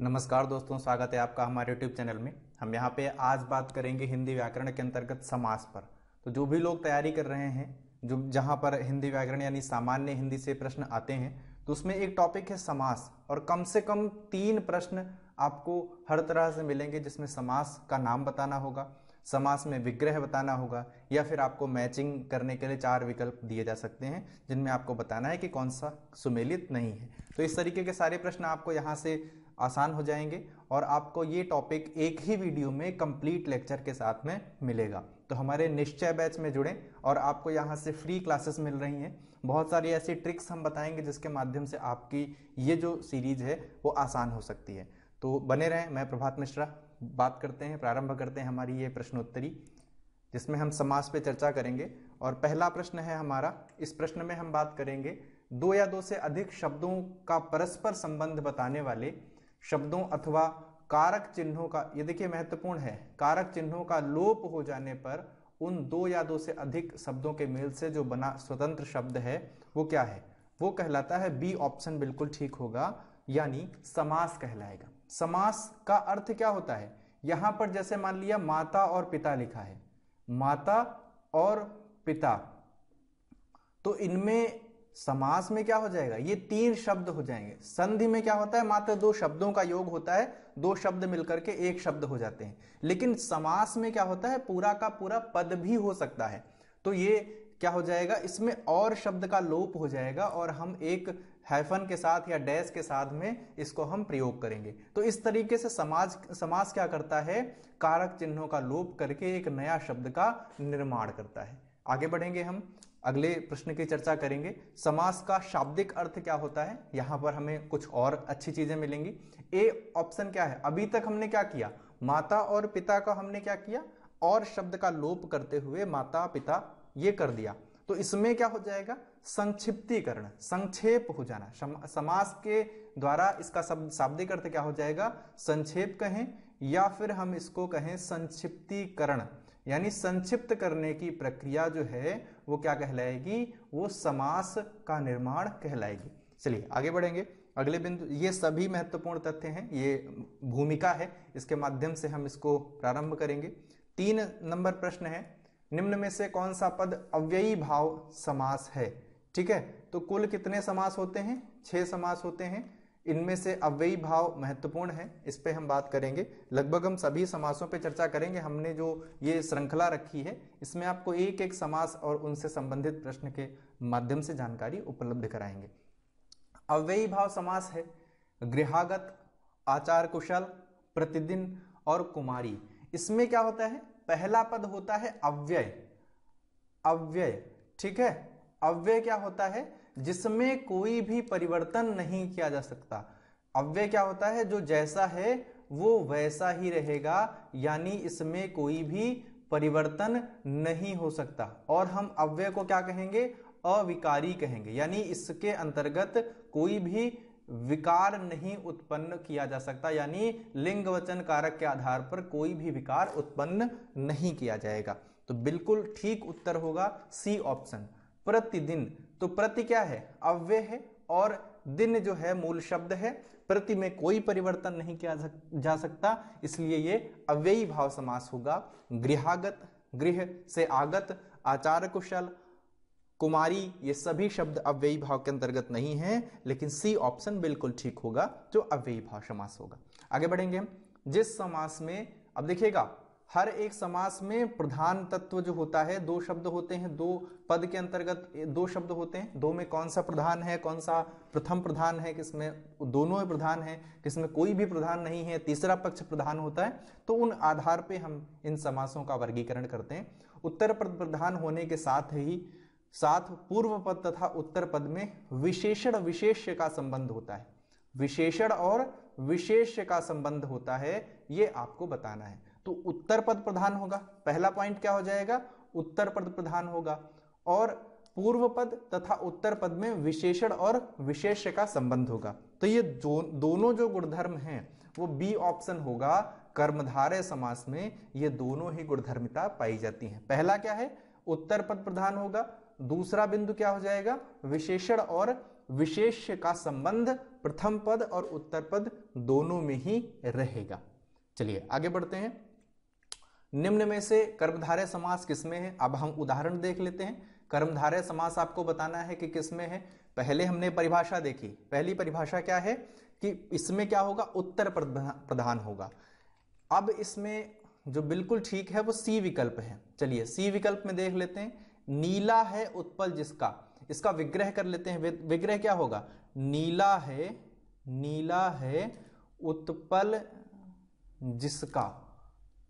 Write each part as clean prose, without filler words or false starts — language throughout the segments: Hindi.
नमस्कार दोस्तों, स्वागत है आपका हमारे यूट्यूब चैनल में। हम यहाँ पे आज बात करेंगे हिंदी व्याकरण के अंतर्गत समास पर। तो जो भी लोग तैयारी कर रहे हैं, जो जहाँ पर हिंदी व्याकरण यानी सामान्य हिंदी से प्रश्न आते हैं, तो उसमें एक टॉपिक है समास, और कम से कम 3 प्रश्न आपको हर तरह से मिलेंगे, जिसमें समास का नाम बताना होगा, समास में विग्रह बताना होगा, या फिर आपको मैचिंग करने के लिए 4 विकल्प दिए जा सकते हैं, जिनमें आपको बताना है कि कौन सा सुमेलित नहीं है। तो इस तरीके के सारे प्रश्न आपको यहाँ से आसान हो जाएंगे और आपको ये टॉपिक एक ही वीडियो में कंप्लीट लेक्चर के साथ में मिलेगा। तो हमारे निश्चय बैच में जुड़ें और आपको यहाँ से फ्री क्लासेस मिल रही हैं। बहुत सारी ऐसी ट्रिक्स हम बताएंगे जिसके माध्यम से आपकी ये जो सीरीज है वो आसान हो सकती है। तो बने रहें। मैं प्रभात मिश्रा बात करते हैं, प्रारंभ करते हैं हमारी ये प्रश्नोत्तरी, जिसमें हम समास पे चर्चा करेंगे। और पहला प्रश्न है हमारा। इस प्रश्न में हम बात करेंगे 2 या 2 से अधिक शब्दों का परस्पर संबंध बताने वाले शब्दों अथवा कारक चिन्हों का, ये देखिए महत्वपूर्ण है, कारक चिन्हों का लोप हो जाने पर उन 2 या 2 से अधिक शब्दों के मेल से जो बना स्वतंत्र शब्द है वो क्या है? वो कहलाता है, बी ऑप्शन बिल्कुल ठीक होगा, यानी समास कहलाएगा। समास का अर्थ क्या होता है? यहां पर जैसे मान लिया माता और पिता लिखा है, माता और पिता, तो इनमें समास में क्या हो जाएगा? ये 3 शब्द हो जाएंगे। संधि में क्या होता है? मात्र 2 शब्दों का योग होता है, 2 शब्द मिलकर के 1 शब्द हो जाते हैं। लेकिन समास में क्या होता है? पूरा का पूरा पद भी हो सकता है। तो ये क्या हो जाएगा? इसमें और शब्द का लोप हो जाएगा और हम एक हाइफन के साथ या डैश के साथ में इसको हम प्रयोग करेंगे। तो इस तरीके से समास क्या करता है? कारक चिन्हों का लोप करके एक नया शब्द का निर्माण करता है। आगे बढ़ेंगे, हम अगले प्रश्न की चर्चा करेंगे। समास का शाब्दिक अर्थ क्या होता है? यहां पर हमें कुछ और अच्छी चीजें मिलेंगी। ए ऑप्शन क्या है? अभी तक हमने क्या किया? माता और पिता का हमने क्या किया? और शब्द का लोप करते हुए माता पिता ये कर दिया। तो इसमें क्या हो जाएगा? संक्षिप्तीकरण, संक्षेप हो जाना। समास के द्वारा इसका शाब्दिक अर्थ क्या हो जाएगा? संक्षेप कहें या फिर हम इसको कहें संक्षिप्तीकरण, यानी संक्षिप्त करने की प्रक्रिया जो है वो क्या कहलाएगी? वो समास का निर्माण कहलाएगी। चलिए आगे बढ़ेंगे। अगले बिंदु, ये सभी महत्वपूर्ण तथ्य हैं, ये भूमिका है, इसके माध्यम से हम इसको प्रारंभ करेंगे। 3 नंबर प्रश्न है, निम्न में से कौन सा पद अव्ययी भाव समास है? ठीक है, तो कुल कितने समास होते हैं? 6 समास होते हैं। इनमें से अव्ययी भाव महत्वपूर्ण है, इस पे हम बात करेंगे। लगभग हम सभी समासों पे चर्चा करेंगे। हमने जो ये श्रृंखला रखी है, इसमें आपको एक एक समास और उनसे संबंधित प्रश्न के माध्यम से जानकारी उपलब्ध कराएंगे। अव्ययी भाव समास है गृहागत, आचार कुशल, प्रतिदिन और कुमारी। इसमें क्या होता है? पहला पद होता है अव्यय। अव्यय, ठीक है, अव्यय क्या होता है? जिसमें कोई भी परिवर्तन नहीं किया जा सकता। अव्यय क्या होता है? जो जैसा है वो वैसा ही रहेगा, यानी इसमें कोई भी परिवर्तन नहीं हो सकता। और हम अव्यय को क्या कहेंगे? अविकारी कहेंगे, यानी इसके अंतर्गत कोई भी विकार नहीं उत्पन्न किया जा सकता, यानी लिंग वचन कारक के आधार पर कोई भी विकार उत्पन्न नहीं किया जाएगा। तो बिल्कुल ठीक उत्तर होगा सी ऑप्शन, प्रतिदिन। तो प्रति क्या है? अव्यय है, और दिन जो है मूल शब्द है। प्रति में कोई परिवर्तन नहीं किया जा सकता, इसलिए ये अव्ययी भाव समास होगा। गृहागत, गृह से आगत, आचार कुशल, कुमारी, ये सभी शब्द अव्ययी भाव के अंतर्गत नहीं हैं, लेकिन सी ऑप्शन बिल्कुल ठीक होगा, जो अव्ययी भाव समास होगा। आगे बढ़ेंगे हम। जिस समास में, अब देखिएगा, हर एक समास में प्रधान तत्व जो होता है, 2 शब्द होते हैं, 2 पद के अंतर्गत 2 शब्द होते हैं। 2 में कौन सा प्रधान है, कौन सा प्रथम प्रधान है, किसमें दोनों प्रधान है, किसमें कोई भी प्रधान नहीं है, तीसरा पक्ष प्रधान होता है। तो उन आधार पे हम इन समासों का वर्गीकरण करते हैं। उत्तर पद प्रधान होने के साथ पूर्व पद तथा उत्तर पद में विशेषण विशेष्य का संबंध होता है। विशेषण और विशेष्य का संबंध होता है, ये आपको बताना है। तो उत्तर पद प्रधान होगा, पहला पॉइंट क्या हो जाएगा? उत्तर पद प्रधान होगा। और पूर्व पद तथा उत्तर पद में विशेषण और विशेष्य का संबंध होगा। तो ये दोनों जो गुणधर्म हैं वो बी ऑप्शन होगा। कर्मधारय समास में ये दोनों ही गुणधर्मिता पाई जाती हैं। पहला क्या है? उत्तर पद प्रधान होगा। दूसरा बिंदु क्या हो जाएगा? विशेषण और विशेष्य का संबंध प्रथम पद और उत्तर पद दोनों में ही रहेगा। चलिए आगे बढ़ते हैं। निम्न में से कर्मधारय समास किसमें है? अब हम उदाहरण देख लेते हैं। कर्मधारय समास आपको बताना है कि किसमें है। पहले हमने परिभाषा देखी। पहली परिभाषा क्या है कि इसमें क्या होगा? उत्तर प्रधान होगा। अब इसमें जो बिल्कुल ठीक है वो सी विकल्प है। चलिए सी विकल्प में देख लेते हैं। नीला है उत्पल जिसका, इसका विग्रह कर लेते हैं। विग्रह क्या होगा? नीला है उत्पल जिसका,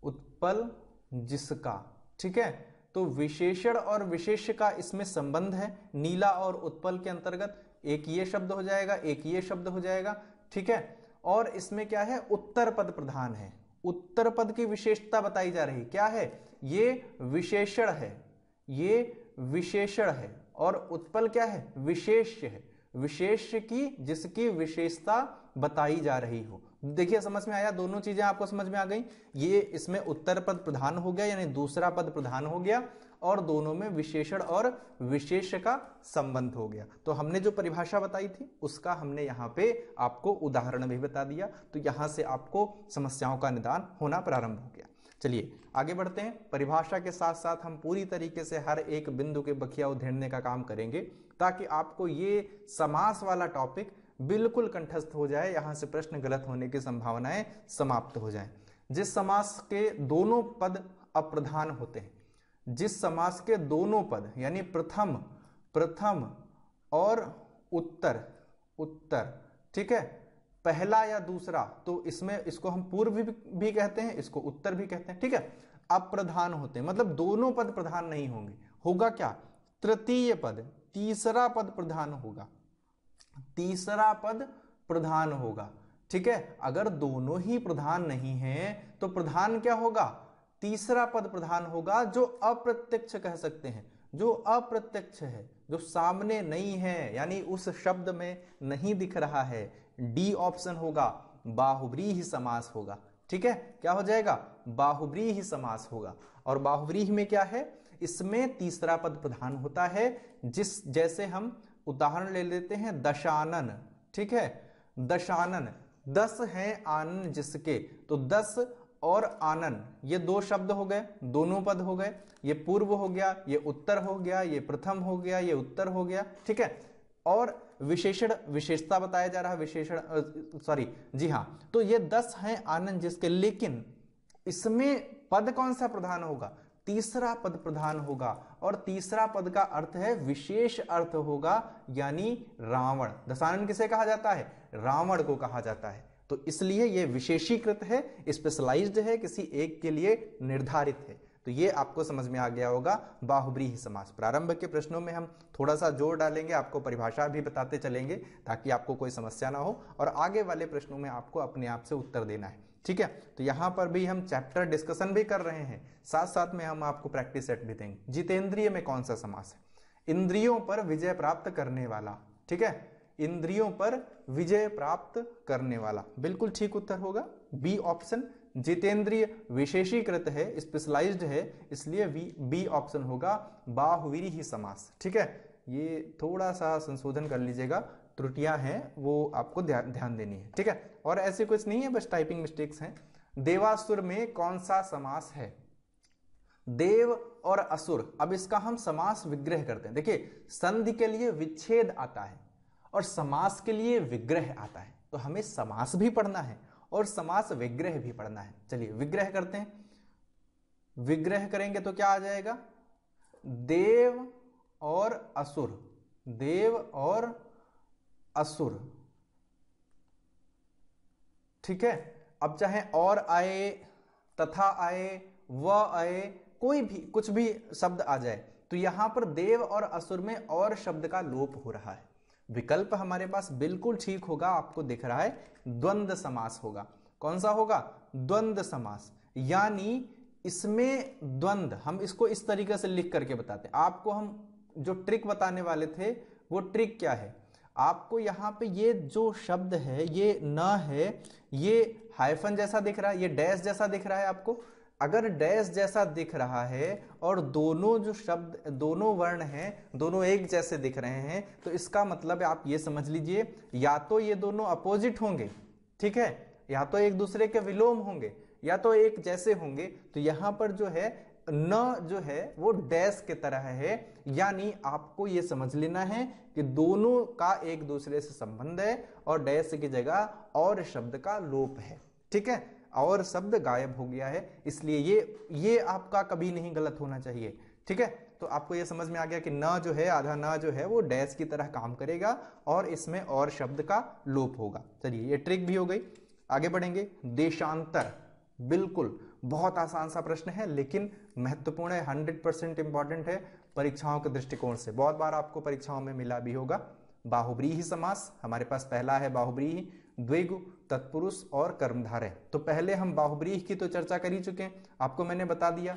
उत्पल जिसका। ठीक है, तो विशेषण और विशेष्य का इसमें संबंध है। नीला और उत्पल के अंतर्गत एक ये शब्द हो जाएगा, एक ये शब्द हो जाएगा। ठीक है, और इसमें क्या है? उत्तर पद प्रधान है। उत्तर पद की विशेषता बताई जा रही क्या है? ये विशेषण है, ये विशेषण है। और उत्पल क्या है? विशेष्य है। विशेष्य की जिसकी विशेषता बताई जा रही हो। देखिए समझ में आया? दोनों चीजें आपको समझ में आ गई। ये इसमें उत्तर पद प्रधान हो गया, यानी दूसरा पद प्रधान हो गया, और दोनों में विशेषण और विशेष्य का संबंध हो गया। तो हमने जो परिभाषा बताई थी उसका हमने यहाँ पे आपको उदाहरण भी बता दिया। तो यहां से आपको समस्याओं का निदान होना प्रारंभ हो गया। चलिए आगे बढ़ते हैं। परिभाषा के साथ साथ हम पूरी तरीके से हर एक बिंदु के बखिया उधेड़ने का काम करेंगे, ताकि आपको ये समास वाला टॉपिक बिल्कुल कंठस्थ हो जाए, यहां से प्रश्न गलत होने की संभावनाएं समाप्त हो जाएं। जिस समास के दोनों पद अप्रधान होते हैं, जिस समास के दोनों पद यानी प्रथम और उत्तर, ठीक है, पहला या दूसरा, तो इसमें इसको हम पूर्व भी कहते हैं, इसको उत्तर भी कहते हैं। ठीक है, अप्रधान होते हैं, मतलब दोनों पद प्रधान नहीं होंगे। होगा क्या? तृतीय पद, तीसरा पद प्रधान होगा, तीसरा पद प्रधान होगा। ठीक है, अगर दोनों ही प्रधान नहीं है तो प्रधान क्या होगा? तीसरा पद प्रधान होगा, जो अप्रत्यक्ष कह सकते हैं, जो अप्रत्यक्ष है, जो सामने नहीं है, यानी उस शब्द में नहीं दिख रहा है। डी ऑप्शन होगा, बाहुव्रीहि समास होगा। ठीक है, क्या हो जाएगा? बाहुव्रीहि समास होगा। और बाहुव्रीहि में क्या है? इसमें तीसरा पद प्रधान होता है। जैसे हम उदाहरण ले लेते हैं, दशानन। ठीक है, दशानन, 10 हैं आनन जिसके, तो 10 और आनन ये दो शब्द हो गए, दोनों पद हो गए। ये पूर्व हो गया, ये उत्तर हो गया, ये प्रथम हो गया, ये उत्तर हो गया। ठीक है, और विशेषण विशेषता बताया जा रहा है, विशेषण सॉरी जी हाँ, तो ये 10 हैं आनन जिसके, लेकिन इसमें पद कौन सा प्रधान होगा? तीसरा पद प्रधान होगा। और तीसरा पद का अर्थ है विशेष अर्थ होगा, यानी रावण। दशानन किसे कहा जाता है? रावण को कहा जाता है। तो इसलिए यह विशेषीकृत है, स्पेशलाइज्ड है, किसी एक के लिए निर्धारित है। तो ये आपको समझ में आ गया होगा बाहुव्रीहि समास। प्रारंभ के प्रश्नों में हम थोड़ा सा जोर डालेंगे, आपको परिभाषा भी बताते चलेंगे ताकि आपको कोई समस्या ना हो, और आगे वाले प्रश्नों में आपको अपने आप से उत्तर देना है। ठीक है, तो यहां पर भी हम चैप्टर डिस्कशन भी कर रहे हैं, साथ साथ में हम आपको प्रैक्टिस सेट भी देंगे। जितेंद्रिय में कौन सा समास है? इंद्रियों पर विजय प्राप्त करने वाला। ठीक है, इंद्रियों पर विजय प्राप्त करने वाला, बिल्कुल ठीक उत्तर होगा बी ऑप्शन। जितेंद्रिय विशेषीकृत है, स्पेशलाइज्ड है, इसलिए बी ऑप्शन होगा बाहुव्रीहि समास। ठीक है, ये थोड़ा सा संशोधन कर लीजिएगा, त्रुटियां हैं वो आपको ध्यान देनी है। ठीक है, और ऐसे कुछ नहीं है, बस टाइपिंग मिस्टेक्स हैं। देवासुर में कौन सा समास है? देव और असुर। अब इसका हम समास विग्रह करते हैं। देखिए, संधि के लिए विच्छेद आता है और समास के लिए विग्रह आता है, तो हमें समास भी पढ़ना है और समास विग्रह भी पढ़ना है। चलिए विग्रह करते हैं। विग्रह करेंगे तो क्या आ जाएगा? देव और असुर, देव और असुर। ठीक है, अब चाहे और आए, तथा आए, व आए, कोई भी कुछ भी शब्द आ जाए, तो यहां पर देव और असुर में और शब्द का लोप हो रहा है। विकल्प हमारे पास बिल्कुल ठीक होगा, आपको दिख रहा है, द्वंद्व समास होगा। कौन सा होगा? द्वंद्व समास। यानी इसमें द्वंद्व, हम इसको इस तरीके से लिख करके बताते हैं आपको। हम जो ट्रिक बताने वाले थे वो ट्रिक क्या है? आपको यहां पे ये जो शब्द है, ये न है, ये हाइफन जैसा दिख रहा है, ये डैश जैसा दिख रहा है आपको, अगर डैश जैसा दिख रहा है और दोनों जो शब्द, दोनों वर्ण हैं, दोनों एक जैसे दिख रहे हैं, तो इसका मतलब आप ये समझ लीजिए या तो ये दोनों अपोजिट होंगे, ठीक है, या तो एक दूसरे के विलोम होंगे, या तो एक जैसे होंगे। तो यहां पर जो है न जो है वो डैश के तरह है, यानी आपको ये समझ लेना है कि दोनों का एक दूसरे से संबंध है और डैश की जगह और शब्द का लोप है, ठीक है, और शब्द गायब हो गया है, इसलिए ये आपका कभी नहीं गलत होना चाहिए, ठीक है। तो आपको ये समझ में आ गया कि न जो है, आधा न जो है वो डैश की तरह काम करेगा और इसमें और शब्द का लोप होगा। चलिए ये ट्रिक भी हो गई, आगे बढ़ेंगे। देशांतर, बिल्कुल बहुत आसान सा प्रश्न है लेकिन महत्वपूर्ण है, 100% इंपॉर्टेंट है परीक्षाओं के दृष्टिकोण से, बहुत बार आपको परीक्षाओं में मिला भी होगा। बाहुव्रीहि समास, हमारे पास पहला है बाहुव्रीहि, द्विगु, तत्पुरुष और कर्मधारय। तो पहले हम बाहुव्रीहि की तो चर्चा कर ही चुके हैं, आपको मैंने बता दिया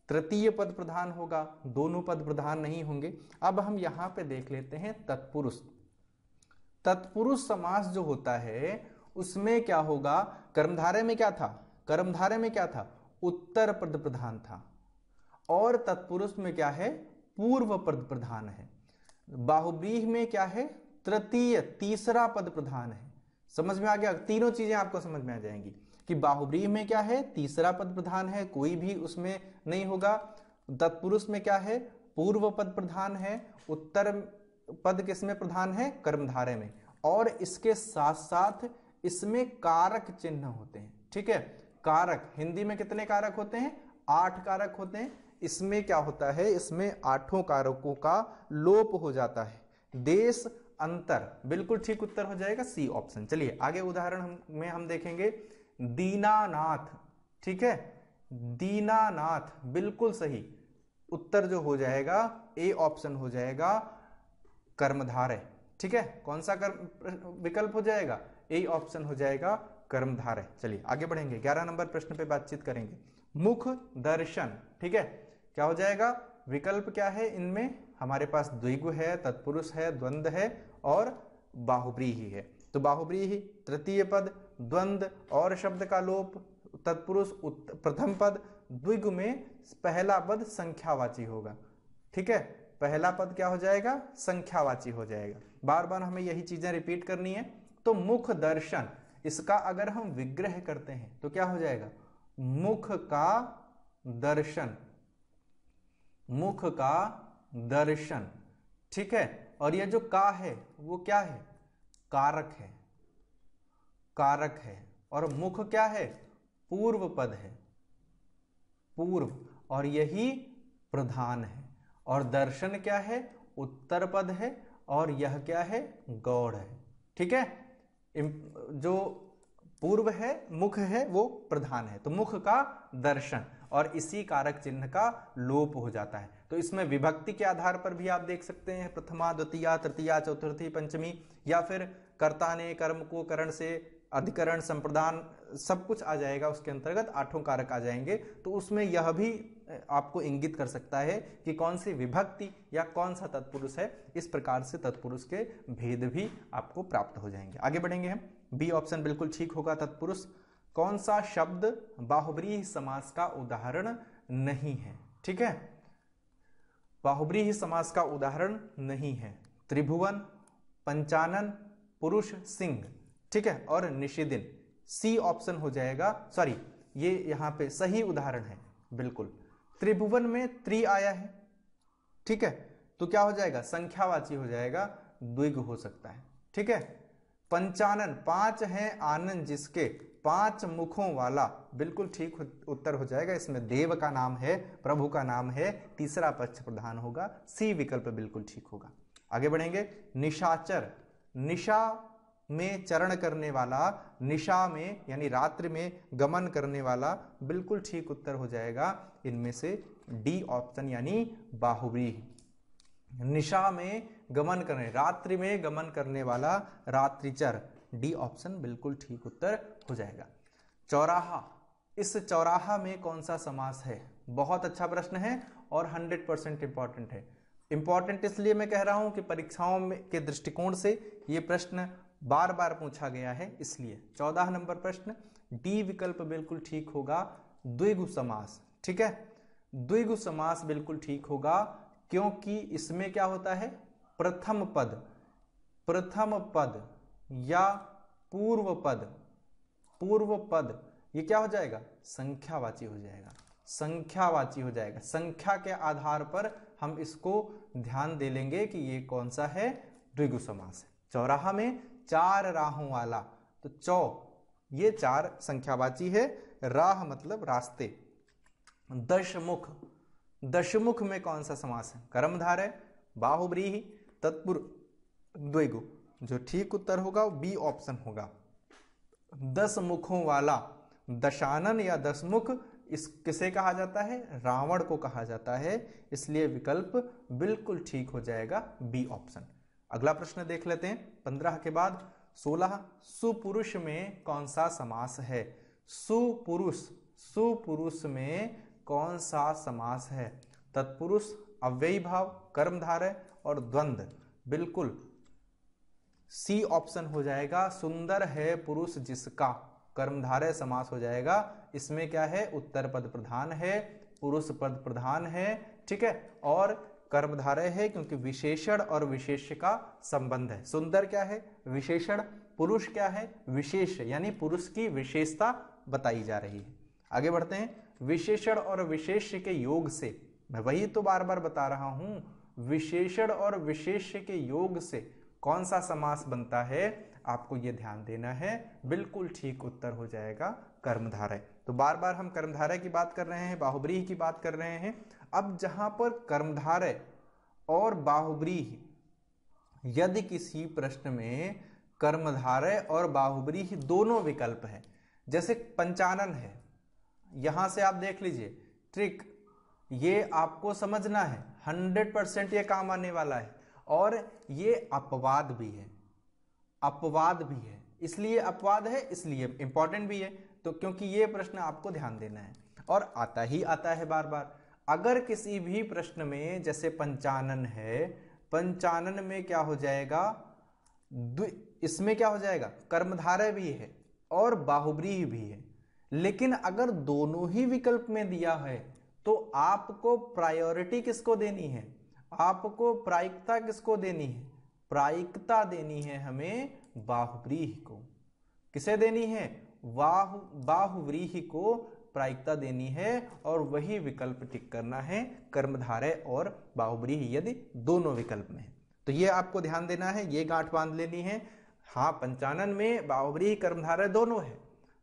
तृतीय पद प्रधान होगा, दोनों पद प्रधान नहीं होंगे। अब हम यहां पे देख लेते हैं तत्पुरुष। तत्पुरुष समास जो होता है उसमें क्या होगा, कर्मधारय में क्या था, कर्मधारय में क्या था, उत्तर पद प्रधान था, और तत्पुरुष में क्या है, पूर्व पद प्रधान है। बाहुव्रीहि में क्या है, तृतीय, तीसरा पद प्रधान है। समझ में आ गया, तीनों चीजें आपको समझ में आ जाएंगी कि बाहुव्रीहि में क्या है, तीसरा पद प्रधान है, कोई भी उसमें नहीं होगा। तत्पुरुष में क्या है, पूर्व पद प्रधान है, उत्तर पद किसमें प्रधान है, कर्मधारय में, और इसके साथ साथ इसमें कारक चिन्ह होते हैं, ठीक है। कारक, हिंदी में कितने कारक होते हैं, 8 कारक होते हैं। इसमें क्या होता है, इसमें 8 कारकों का लोप हो जाता है। देश अंतर, बिल्कुल ठीक उत्तर हो जाएगा सी ऑप्शन। चलिए आगे उदाहरण में हम देखेंगे दीनानाथ, ठीक है, दीनानाथ बिल्कुल सही उत्तर जो हो जाएगा ए ऑप्शन हो जाएगा कर्मधारय, ठीक है। कौन सा विकल्प हो जाएगा, ए ऑप्शन हो जाएगा कर्मधारय। चलिए आगे बढ़ेंगे, 11 नंबर प्रश्न पे बातचीत करेंगे। मुख दर्शन, ठीक है, क्या हो जाएगा, विकल्प क्या है इनमें, हमारे पास द्विगु है, तत्पुरुष है, द्वंद्व है और बाहुव्रीहि है। तो बाहुव्रीहि तृतीय पद, द्वंद्व और शब्द का लोप, तत्पुरुष प्रथम पद, द्विगु में पहला पद संख्यावाची होगा, ठीक है, पहला पद क्या हो जाएगा, संख्यावाची हो जाएगा। बार बार हमें यही चीजें रिपीट करनी है। तो मुख दर्शन, इसका अगर हम विग्रह करते हैं तो क्या हो जाएगा, मुख का दर्शन, मुख का दर्शन, ठीक है। और ये जो का है वो क्या है, कारक है, कारक है, और मुख क्या है, पूर्व पद है, पूर्व, और यही प्रधान है, और दर्शन क्या है, उत्तर पद है, और यह क्या है, गौड़ है, ठीक है। जो पूर्व है, मुख है, वो प्रधान है, तो मुख का दर्शन, और इसी कारक चिन्ह का लोप हो जाता है। तो इसमें विभक्ति के आधार पर भी आप देख सकते हैं, प्रथमा, द्वितीया, तृतीया, चतुर्थी, पंचमी, या फिर कर्ता ने कर्म को करण से अधिकरण, संप्रदान, सब कुछ आ जाएगा उसके अंतर्गत, 8 कारक आ जाएंगे। तो उसमें यह भी आपको इंगित कर सकता है कि कौन सी विभक्ति या कौन सा तत्पुरुष है। इस प्रकार से तत्पुरुष के भेद भी आपको प्राप्त हो जाएंगे। आगे बढ़ेंगे हम, बी ऑप्शन बिल्कुल ठीक होगा तत्पुरुष। कौन सा शब्द बाहुव्रीहि समास का उदाहरण नहीं है, ठीक है, बाहुव्रीहि समास का उदाहरण नहीं है। त्रिभुवन, पंचानन, पुरुष, सिंह, ठीक है, और निषिदिन, सी ऑप्शन हो जाएगा, सॉरी ये यहां पे सही उदाहरण है बिल्कुल। त्रिभुवन में त्रि आया है, ठीक है, तो क्या हो जाएगा, संख्यावाची हो जाएगा, द्विग हो सकता है, ठीक है। पंचानन, 5 है आनंद जिसके, 5 मुखों वाला, बिल्कुल ठीक उत्तर हो जाएगा। इसमें देव का नाम है, प्रभु का नाम है, तीसरा पक्ष प्रधान होगा, सी विकल्प बिल्कुल ठीक होगा। आगे बढ़ेंगे, निशाचर, निशा में चरण करने वाला, निशा में यानी रात्रि में गमन करने वाला, बिल्कुल ठीक उत्तर हो जाएगा इनमें से डी ऑप्शन यानी बाहुव्रीहि। निशा में गमन करने, रात्रि में गमन करने वाला, रात्रिचर, डी ऑप्शन बिल्कुल ठीक उत्तर हो जाएगा। चौराहा, इस चौराहा में कौन सा समास है, बहुत अच्छा प्रश्न है और 100% इंपॉर्टेंट है। इंपॉर्टेंट इसलिए मैं कह रहा हूं कि परीक्षाओं में के दृष्टिकोण से यह प्रश्न बार बार पूछा गया है, इसलिए 14 नंबर प्रश्न, डी विकल्प बिल्कुल ठीक होगा, द्विगु समास। ठीक है, द्विगु समास बिल्कुल ठीक होगा, क्योंकि इसमें क्या होता है, प्रथम पद या पूर्व पद ये क्या हो जाएगा, संख्यावाची हो जाएगा, संख्यावाची हो जाएगा। संख्या के आधार पर हम इसको ध्यान दे लेंगे कि ये कौन सा है, द्विगु समास है। चौराहा में 4 राहों वाला, तो ये 4 संख्यावाची है, राह मतलब रास्ते। दशमुख में कौन सा समास है, कर्मधारय, बाहुव्रीहि, तत्पुरुष, द्विगु। जो ठीक उत्तर होगा वो बी ऑप्शन होगा। 10 मुखों वाला, दशानन या 10 मुख, इस किसे कहा जाता है, रावण को कहा जाता है, इसलिए विकल्प बिल्कुल ठीक हो जाएगा बी ऑप्शन। अगला प्रश्न देख लेते हैं 15 के बाद 16। सुपुरुष में कौन सा समास है, सुपुरुष में कौन सा समास है, तत्पुरुष, अव्ययी भाव, कर्मधारय और द्वंद्व। बिल्कुल सी ऑप्शन हो जाएगा, सुंदर है पुरुष जिसका, कर्मधारय समास हो जाएगा। इसमें क्या है, उत्तर पद प्रधान है, पुरुष पद प्रधान है, ठीक है, और कर्मधारय है क्योंकि विशेषण और विशेष्य का संबंध है। सुंदर क्या है, विशेषण, पुरुष क्या है, विशेष, यानी पुरुष की विशेषता बताई जा रही है। आगे बढ़ते हैं, विशेषण और विशेष्य के योग से, मैं वही तो बार बार बता रहा हूं, विशेषण और विशेष्य के योग से कौन सा समास बनता है, आपको यह ध्यान देना है। बिल्कुल ठीक उत्तर हो जाएगा कर्मधारय। तो बार बार हम कर्मधारय की बात कर रहे हैं, बाहुव्रीहि की बात कर रहे हैं। अब जहां पर कर्मधारय और बाहुव्रीहि, यदि किसी प्रश्न में कर्मधारय और बाहुव्रीहि दोनों विकल्प है, जैसे पंचानन है, यहां से आप देख लीजिए ट्रिक, ये आपको समझना है, 100% ये काम आने वाला है। और ये अपवाद भी है, इसलिए अपवाद है, इसलिए इंपॉर्टेंट भी है। तो क्योंकि ये प्रश्न आपको ध्यान देना है और आता ही आता है बार बार। अगर किसी भी प्रश्न में जैसे पंचानन है, पंचानन में क्या हो जाएगा, इसमें क्या हो जाएगा, कर्मधारय भी है और बाहुव्रीहि भी है। लेकिन अगर दोनों ही विकल्प में दिया है तो आपको प्रायोरिटी किसको देनी है, आपको प्रायिकता किसको देनी है, प्रायिकता देनी है हमें बाहुव्रीहि को। किसे देनी है, बाहुव्रीहि को प्रायिकता देनी है और वही विकल्प टिक करना है, कर्मधारय और बाहुव्रीहि, यदि दोनों विकल्प में है। तो ये आपको ध्यान देना है, ये गांठ बांध लेनी है। हाँ, पंचानन में बाहुव्रीहि कर्मधारय दोनों है,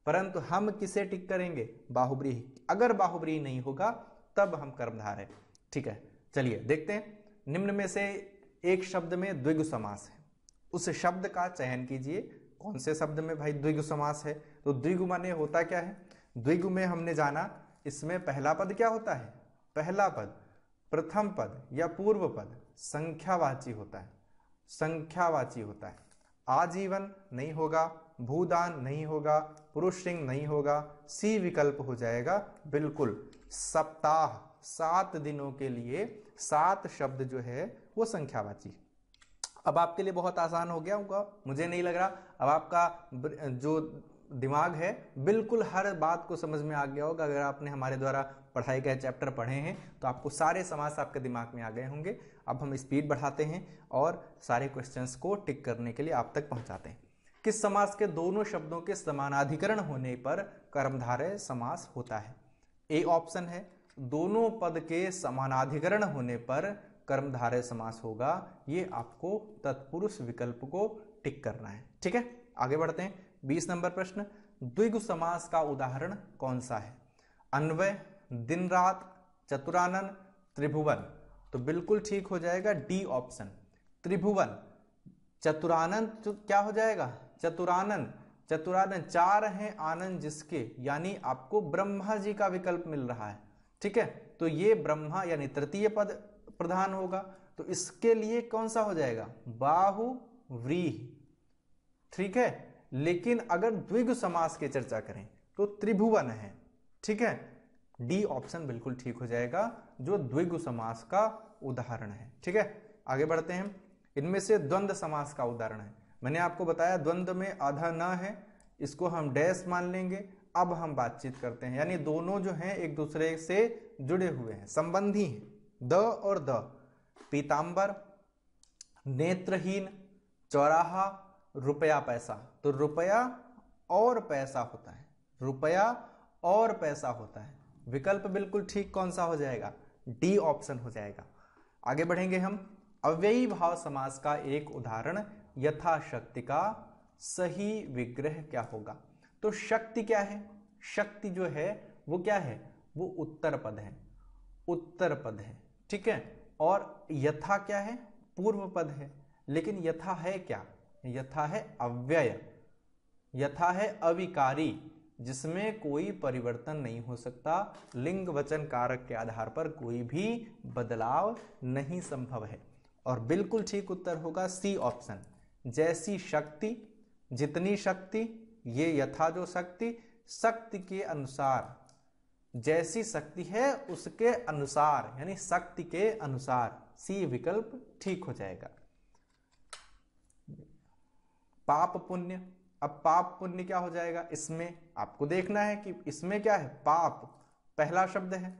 परंतु हम किसे टिक करेंगे, बाहुव्रीहि। अगर बाहुव्रीहि नहीं होगा तब हम कर्मधारय। ठीक है, चलिए देखते हैं। निम्न में से एक शब्द में द्विगु समास है, उस शब्द का चयन कीजिए। कौन से शब्द में भाई द्विगु समास है, तो द्विगु माने होता क्या है, द्विगु में हमने जाना, इसमें पहला पद क्या होता है, पहला पद, प्रथम पद या पूर्व पद संख्यावाची होता है, संख्यावाची होता है। आजीवन नहीं होगा, भूदान नहीं होगा, पुरुषलिंग नहीं होगा, सी विकल्प हो जाएगा बिल्कुल। सप्ताह, 7 दिनों के लिए 7 शब्द जो है वो संख्यावाची। अब आपके लिए बहुत आसान हो गया होगा, मुझे नहीं लग रहा। अब आपका जो दिमाग है बिल्कुल हर बात को समझ में आ गया होगा। अगर आपने हमारे द्वारा पढ़ाए गए चैप्टर पढ़े हैं तो आपको सारे समास आपके दिमाग में आ गए होंगे। अब हम स्पीड बढ़ाते हैं और सारे क्वेश्चंस को टिक करने के लिए आप तक पहुंचाते हैं। किस समास के दोनों शब्दों के समानाधिकरण होने पर कर्मधारय समास होता है? ए ऑप्शन है, दोनों पद के समानाधिकरण होने पर कर्मधारय समास होगा। ये आपको तत्पुरुष विकल्प को टिक करना है। ठीक है, आगे बढ़ते हैं। 20 नंबर प्रश्न, द्विगु समास का उदाहरण कौन सा है? अन्वय, दिन रात, चतुरानन, त्रिभुवन। तो बिल्कुल ठीक हो जाएगा डी ऑप्शन, त्रिभुवन। चतुरानन तो क्या हो जाएगा, चतुरानन, चतुरानन 4 हैं आनंद जिसके, यानी आपको ब्रह्मा जी का विकल्प मिल रहा है। ठीक है, तो ये ब्रह्मा यानी तृतीय पद प्रधान होगा, तो इसके लिए कौन सा हो जाएगा, बाहुव्रीहि। ठीक है, लेकिन अगर द्विगु समास की चर्चा करें तो त्रिभुवन है। ठीक है, डी ऑप्शन बिल्कुल ठीक हो जाएगा, जो द्विगु समास का उदाहरण है। ठीक है, आगे बढ़ते हैं। इनमें से द्वंद्व समास का उदाहरण है। मैंने आपको बताया द्वंद्व में आधा न है, इसको हम डैश मान लेंगे, अब हम बातचीत करते हैं, यानी दोनों जो हैं एक दूसरे से जुड़े हुए हैं, संबंधी हैं। द और द, पीतांबर, नेत्रहीन, चौराहा, रुपया पैसा। तो रुपया और पैसा होता है, रुपया और पैसा होता है। विकल्प बिल्कुल ठीक कौन सा हो जाएगा? डी ऑप्शन हो जाएगा। आगे बढ़ेंगे हम। अव्ययी भाव समास का एक उदाहरण यथाशक्ति का सही विग्रह क्या होगा? तो शक्ति क्या है? शक्ति जो है वो क्या है? वो उत्तर पद है, उत्तर पद है, ठीक है। और यथा क्या है? पूर्व पद है। लेकिन यथा है क्या? यथा है अव्यय, यथा है अविकारी, जिसमें कोई परिवर्तन नहीं हो सकता। लिंग वचन कारक के आधार पर कोई भी बदलाव नहीं संभव है। और बिल्कुल ठीक उत्तर होगा सी ऑप्शन, जैसी शक्ति, जितनी शक्ति, ये यथा जो शक्ति, शक्ति के अनुसार, जैसी शक्ति है उसके अनुसार, यानी शक्ति के अनुसार। सी विकल्प ठीक हो जाएगा। पाप पुण्य, अब पाप पुण्य क्या हो जाएगा? इसमें आपको देखना है कि इसमें क्या है। पाप पहला शब्द है,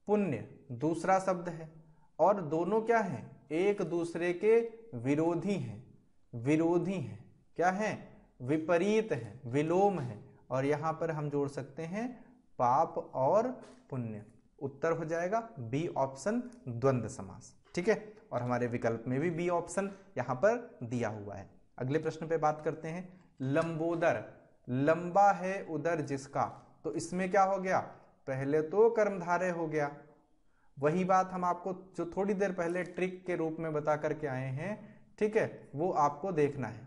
पुण्य दूसरा शब्द है, और दोनों क्या हैं? एक दूसरे के विरोधी हैं, विरोधी हैं, क्या हैं? विपरीत हैं, विलोम हैं। और यहां पर हम जोड़ सकते हैं पाप और पुण्य। उत्तर हो जाएगा बी ऑप्शन, द्वंद्व समास, ठीक है। और हमारे विकल्प में भी बी ऑप्शन यहां पर दिया हुआ है। अगले प्रश्न पे बात करते हैं। लंबोदर, लंबा है उदर जिसका। तो इसमें क्या हो गया? पहले तो कर्मधारय हो गया। वही बात हम आपको जो थोड़ी देर पहले ट्रिक के रूप में बता करके आए हैं, ठीक है, वो आपको देखना है,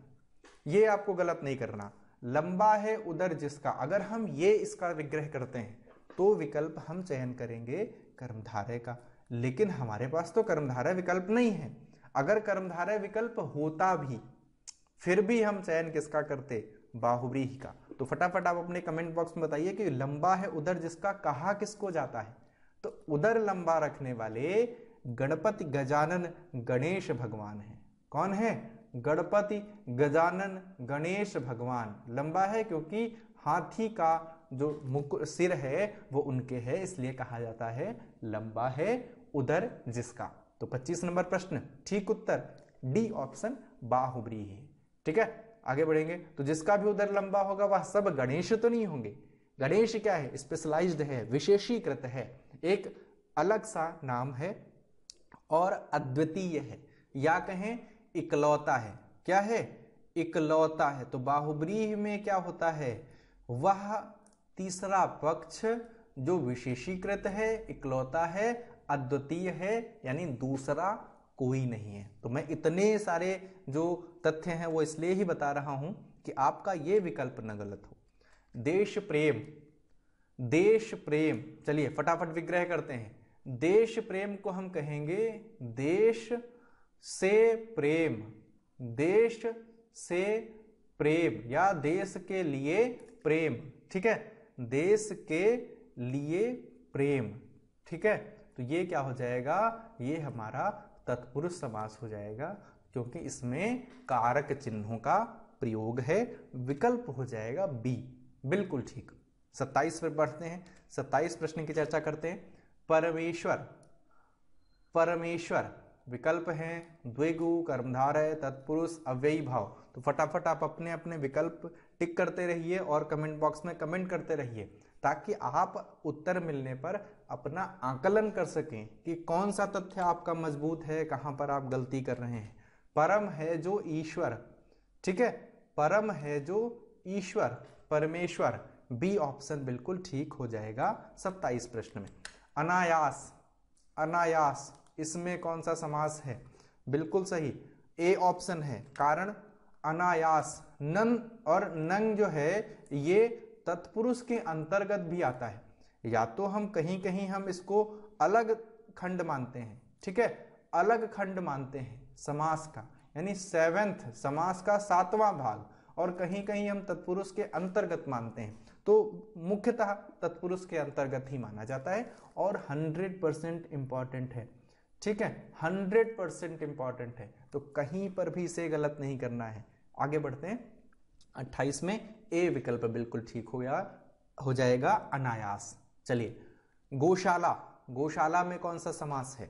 ये आपको गलत नहीं करना। लंबा है उदर जिसका, अगर हम ये इसका विग्रह करते हैं तो विकल्प हम चयन करेंगे कर्मधारय का। लेकिन हमारे पास तो कर्मधारय विकल्प नहीं है। अगर कर्मधारय विकल्प होता भी, फिर भी हम चयन किसका करते? बाहुव्रीहि का। तो फटाफट आप अपने कमेंट बॉक्स में बताइए कि लंबा है उदर जिसका कहा किसको जाता है? तो उदर लंबा रखने वाले गणपति गजानन गणेश भगवान है। कौन है? गणपति गजानन गणेश भगवान। लंबा है क्योंकि हाथी का जो मुकुट सिर है वो उनके है, इसलिए कहा जाता है लंबा है उदर जिसका। तो 25 नंबर प्रश्न ठीक उत्तर डी ऑप्शन बाहुव्रीहि, ठीक है। आगे बढ़ेंगे। तो जिसका भी उदर लंबा होगा वह सब गणेश तो नहीं होंगे। गणेश क्या है? स्पेशलाइज्ड है, विशेषीकृत है, एक अलग सा नाम है और अद्वितीय है, या कहें इकलौता है। क्या है? इकलौता है। तो बाहुव्रीहि में क्या होता है? वह तीसरा पक्ष जो विशेषीकृत है, इकलौता है, अद्वितीय है, यानी दूसरा कोई नहीं है। तो मैं इतने सारे जो तथ्य हैं वो इसलिए ही बता रहा हूं कि आपका ये विकल्प न गलत हो। देश प्रेम, देश प्रेम, चलिए फटाफट विग्रह करते हैं। देश प्रेम को हम कहेंगे देश से प्रेम, देश से प्रेम, या देश के लिए प्रेम, ठीक है, देश के लिए प्रेम, ठीक है। तो ये क्या हो जाएगा? ये हमारा तत्पुरुष समास हो जाएगा, क्योंकि इसमें कारक चिन्हों का प्रयोग है। विकल्प हो जाएगा बी, बिल्कुल ठीक। 27 पर बढ़ते हैं, 27 प्रश्न की चर्चा करते हैं। परमेश्वर, परमेश्वर विकल्प हैं द्विगु, कर्मधारय, तत्पुरुष, अव्ययी भाव। तो फटाफट आप अपने अपने विकल्प टिक करते रहिए और कमेंट बॉक्स में कमेंट करते रहिए, ताकि आप उत्तर मिलने पर अपना आकलन कर सकें कि कौन सा तथ्य आपका मजबूत है, कहां पर आप गलती कर रहे हैं। परम है जो ईश्वर, ठीक है, परम है जो ईश्वर, परमेश्वर, बी ऑप्शन बिल्कुल ठीक हो जाएगा 27 प्रश्न में। अनायास, अनायास, इसमें कौन सा समास है? बिल्कुल सही, ए ऑप्शन है। कारण अनायास, नन और नंग जो है ये तत्पुरुष के अंतर्गत भी आता है। या तो हम कहीं कहीं हम इसको अलग खंड मानते हैं, ठीक है, अलग खंड मानते हैं समास का, यानी 7th समास का 7वां भाग, और कहीं कहीं हम तत्पुरुष के अंतर्गत मानते हैं। तो मुख्यतः तत्पुरुष के अंतर्गत ही माना जाता है और 100% इंपॉर्टेंट है, ठीक है, 100% इंपॉर्टेंट है। तो कहीं पर भी इसे गलत नहीं करना है। आगे बढ़ते हैं। 28 में ए विकल्प बिल्कुल ठीक हो गया, हो जाएगा अनायास। चलिए, गौशाला, गौशाला में कौन सा समास है?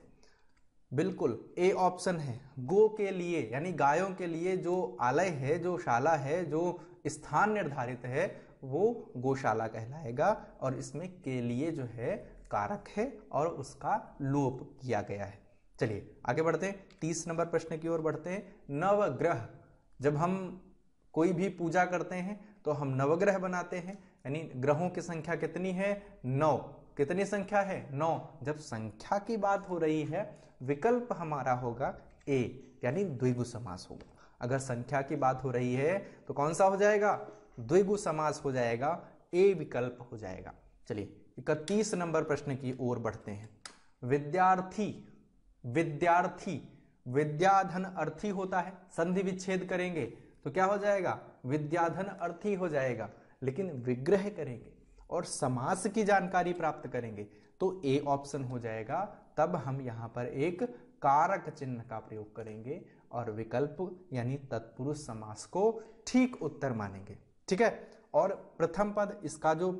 बिल्कुल ए ऑप्शन है। गो के लिए यानी गायों के लिए जो आलय है, जो शाला है, जो स्थान निर्धारित है, वो गौशाला कहलाएगा। और इसमें के लिए जो है कारक है और उसका लोप किया गया है। चलिए आगे बढ़ते हैं, 30 नंबर प्रश्न की ओर बढ़ते हैं। नवग्रह, जब हम कोई भी पूजा करते हैं तो हम नवग्रह बनाते हैं, यानी ग्रहों की संख्या कितनी है? 9। कितनी संख्या है? 9। जब संख्या की बात हो रही है, विकल्प हमारा होगा ए, यानी द्विगु समास होगा। अगर संख्या की बात हो रही है तो कौन सा हो जाएगा? द्विगु समास हो जाएगा, ए विकल्प हो जाएगा। चलिए 31 नंबर प्रश्न की ओर बढ़ते हैं। विद्यार्थी, विद्यार्थी, विद्याधन अर्थी होता है, संधि विच्छेद करेंगे तो क्या हो जाएगा? विद्याधन अर्थी हो जाएगा। लेकिन विग्रह करेंगे और समास की जानकारी प्राप्त करेंगे तो ए ऑप्शन हो जाएगा। तब हम यहां पर एक कारक चिन्ह का प्रयोग करेंगे और विकल्प यानी तत्पुरुष समास को ठीक उत्तर मानेंगे। ठीक है। और प्रथम पद, इसका जो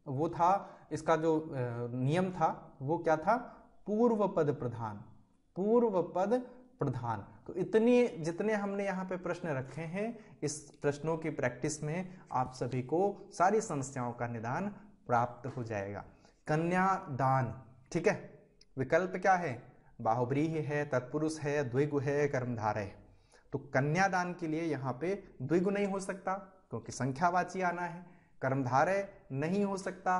वो था, इसका जो नियम था वो क्या था? पूर्व पद प्रधान, पूर्व पद प्रधान। तो इतनी जितने हमने यहाँ पे प्रश्न रखे हैं, इस प्रश्नों की प्रैक्टिस में आप सभी को सारी समस्याओं का निदान प्राप्त हो जाएगा। कन्यादान, ठीक है, विकल्प क्या है? बाहुव्रीहि है, तत्पुरुष है, द्विगु है, कर्मधारय है। तो कन्यादान के लिए यहाँ पे द्विगु नहीं हो सकता क्योंकि संख्यावाची आना है, कर्मधारय नहीं हो सकता,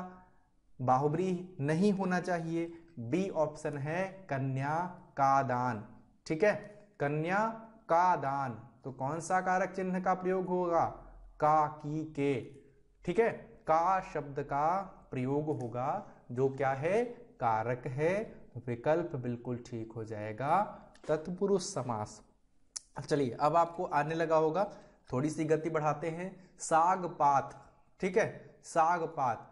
बाहुव्रीहि नहीं होना चाहिए। बी ऑप्शन है कन्या का दान। ठीक है, कन्या का दान। तो कौन सा कारक चिन्ह का प्रयोग होगा? का, की, के। ठीक है, का शब्द का प्रयोग होगा जो क्या है? कारक है। विकल्प बिल्कुल ठीक हो जाएगा, तत्पुरुष समास। चलिए अब आपको आने लगा होगा, थोड़ी सी गति बढ़ाते हैं। साग पात, ठीक है, साग पात।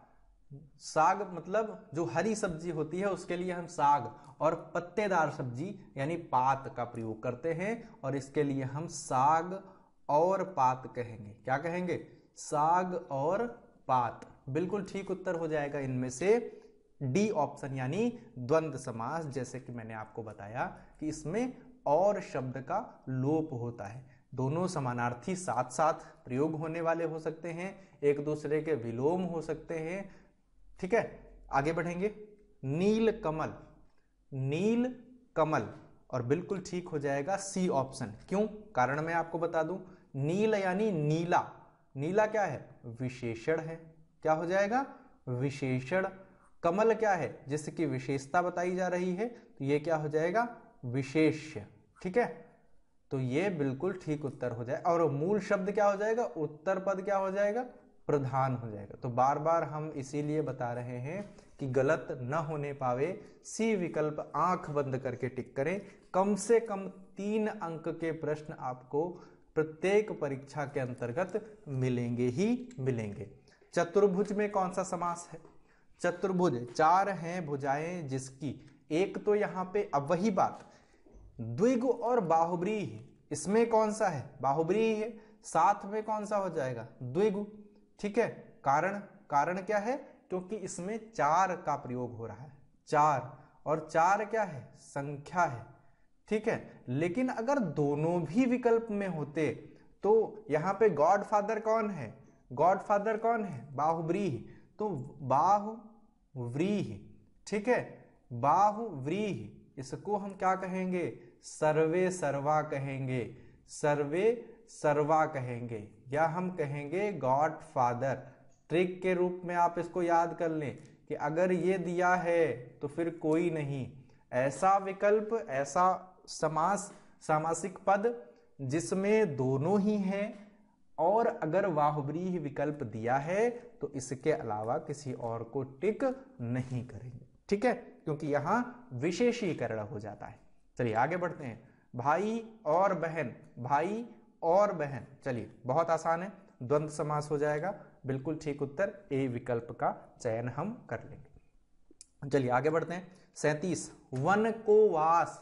साग मतलब जो हरी सब्जी होती है उसके लिए हम साग, और पत्तेदार सब्जी यानी पात का प्रयोग करते हैं और इसके लिए हम साग और पात कहेंगे। क्या कहेंगे? साग और पात। बिल्कुल ठीक उत्तर हो जाएगा इनमें से डी ऑप्शन, यानी द्वंद्व समास। जैसे कि मैंने आपको बताया कि इसमें और शब्द का लोप होता है। दोनों समानार्थी साथ साथ प्रयोग होने वाले हो सकते हैं, एक दूसरे के विलोम हो सकते हैं। ठीक है, आगे बढ़ेंगे। नील कमल, नील कमल, और बिल्कुल ठीक हो जाएगा सी ऑप्शन। क्यों? कारण मैं आपको बता दूं, नील यानी नीला। नीला क्या है? विशेषण है। क्या हो जाएगा? विशेषण। कमल क्या है? जिसकी विशेषता बताई जा रही है, तो ये क्या हो जाएगा? विशेष्य। ठीक है, तो ये बिल्कुल ठीक उत्तर हो जाए। और मूल शब्द क्या हो जाएगा? उत्तर पद क्या हो जाएगा? प्रधान हो जाएगा। तो बार बार हम इसीलिए बता रहे हैं कि गलत न होने पावे, सी विकल्प आंख बंद करके टिक करें। कम से कम 3 अंक के प्रश्न आपको प्रत्येक परीक्षा के अंतर्गत मिलेंगे ही मिलेंगे। चतुर्भुज में कौन सा समास है? चतुर्भुज, 4 हैं भुजाएं जिसकी। एक तो यहां पे अब वही बात, द्विगु और बाहुव्रीहि, इसमें कौन सा है? बाहुव्रीहि है। साथ में कौन सा हो जाएगा? द्विगु। ठीक है, कारण, कारण क्या है? क्योंकि इसमें 4 का प्रयोग हो रहा है, 4, और 4 क्या है? संख्या है। ठीक है, लेकिन अगर दोनों भी विकल्प में होते तो यहां पे गॉडफादर कौन है? गॉडफादर कौन है? बाहुव्रीहि। तो बाहुव्रीहि, ठीक है, बाहुव्रीहि, इसको हम क्या कहेंगे? सर्वे सर्वा कहेंगे, सर्वे सर्वा कहेंगे, या हम कहेंगे गॉड फादर। ट्रिक के रूप में आप इसको याद कर लें कि अगर ये दिया है तो फिर कोई नहीं, ऐसा विकल्प, ऐसा समास, सामासिक पद जिसमें दोनों ही हैं, और अगर बाहुव्रीहि विकल्प दिया है तो इसके अलावा किसी और को टिक नहीं करेंगे। ठीक है, क्योंकि यहां विशेषीकरण हो जाता है। चलिए आगे बढ़ते हैं। भाई और बहन, भाई और बहन, चलिए बहुत आसान है, द्वंद्व समास हो जाएगा। बिल्कुल ठीक उत्तर ए विकल्प का चयन हम कर लेंगे। चलिए आगे बढ़ते हैं। 37, वन को वास।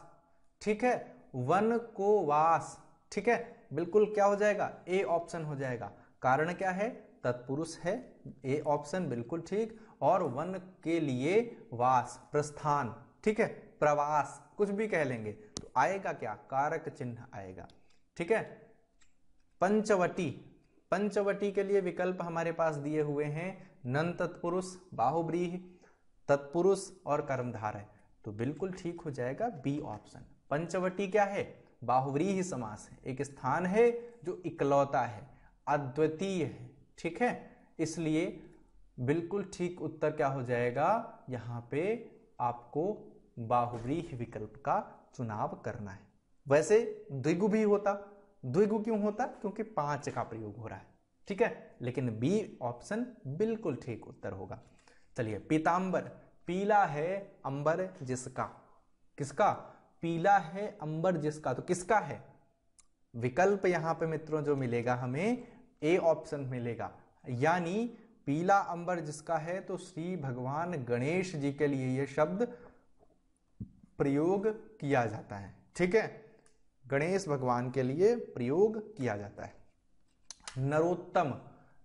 ठीक है, वन को वास। ठीक है, बिल्कुल क्या हो जाएगा? ए ऑप्शन हो जाएगा। कारण क्या है? तत्पुरुष है, ए ऑप्शन बिल्कुल ठीक। और वन के लिए वास, प्रस्थान, ठीक है, प्रवास, कुछ भी कह लेंगे, तो आएगा क्या, कारक चिन्ह आएगा। ठीक है। पंचवटी, पंचवटी के लिए विकल्प हमारे पास दिए हुए हैं नन तत्पुरुष, बाहुव्रीहि, तत्पुरुष और कर्मधारय। तो बिल्कुल ठीक हो जाएगा बी ऑप्शन। पंचवटी क्या है, बाहुव्रीहि समास है, एक स्थान है जो इकलौता है, अद्वितीय है। ठीक है, इसलिए बिल्कुल ठीक उत्तर क्या हो जाएगा, यहां पे आपको बाहुव्रीहि विकल्प का चुनाव करना है। वैसे द्विगु भी होता, द्विगु क्यों होता, क्योंकि 5 का प्रयोग हो रहा है। ठीक है, लेकिन बी ऑप्शन बिल्कुल ठीक उत्तर होगा। चलिए, पीतांबर, पीला है अंबर जिसका, किसका, पीला है अंबर जिसका, तो किसका है, विकल्प यहां पे मित्रों जो मिलेगा हमें ए ऑप्शन मिलेगा, यानी पीला अंबर जिसका है तो श्री भगवान गणेश जी के लिए यह शब्द प्रयोग किया जाता है। ठीक है, गणेश भगवान के लिए प्रयोग किया जाता है। नरोत्तम,